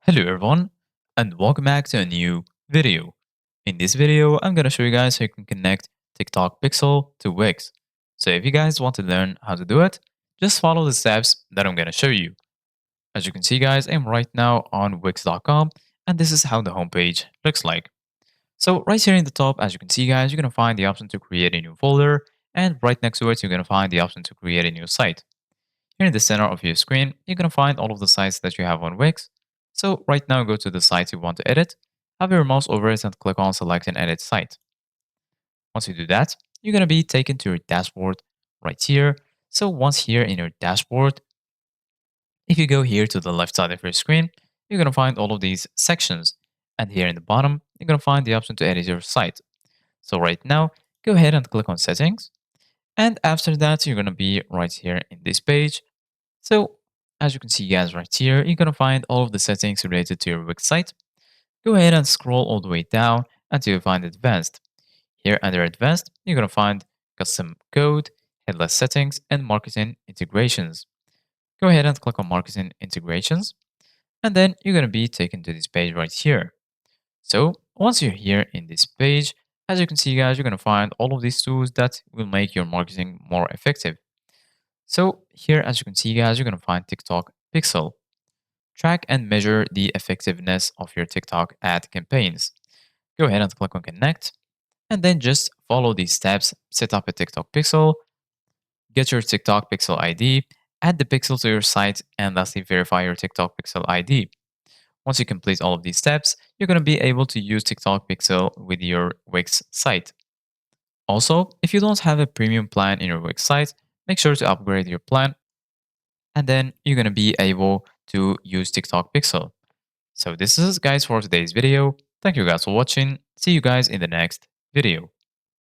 Hello everyone and welcome back to a new video. In this video, I'm gonna show you guys how you can connect TikTok Pixel to Wix. So if you guys want to learn how to do it, just follow the steps that I'm gonna show you. As you can see guys, I'm right now on Wix.com and this is how the homepage looks like. So right here in the top, as you can see guys, you're gonna find the option to create a new folder and right next to it, you're gonna find the option to create a new site. Here in the center of your screen, you're going to find all of the sites that you have on Wix. So right now, go to the site you want to edit, have your mouse over it and click on select and edit site. Once you do that, you're going to be taken to your dashboard right here. So once here in your dashboard, if you go here to the left side of your screen, you're going to find all of these sections. And here in the bottom, you're going to find the option to edit your site. So right now, go ahead and click on settings. And after that, you're going to be right here in this page. So as you can see guys right here, you're going to find all of the settings related to your website. Go ahead and scroll all the way down until you find advanced. Here under advanced, you're going to find custom code, headless settings, and marketing integrations. Go ahead and click on marketing integrations. And then you're going to be taken to this page right here. So once you're here in this page, as you can see guys, you're going to find all of these tools that will make your marketing more effective. So here, as you can see guys, you're going to find TikTok Pixel. Track and measure the effectiveness of your TikTok ad campaigns. Go ahead and click on connect and then just follow these steps. Set up a TikTok Pixel, get your TikTok Pixel ID, add the pixel to your site, and lastly verify your TikTok Pixel ID. Once you complete all of these steps, you're going to be able to use TikTok Pixel with your Wix site. Also, if you don't have a premium plan in your Wix site, make sure to upgrade your plan and then you're going to be able to use TikTok Pixel. So this is guys for today's video. Thank you guys for watching. See you guys in the next video.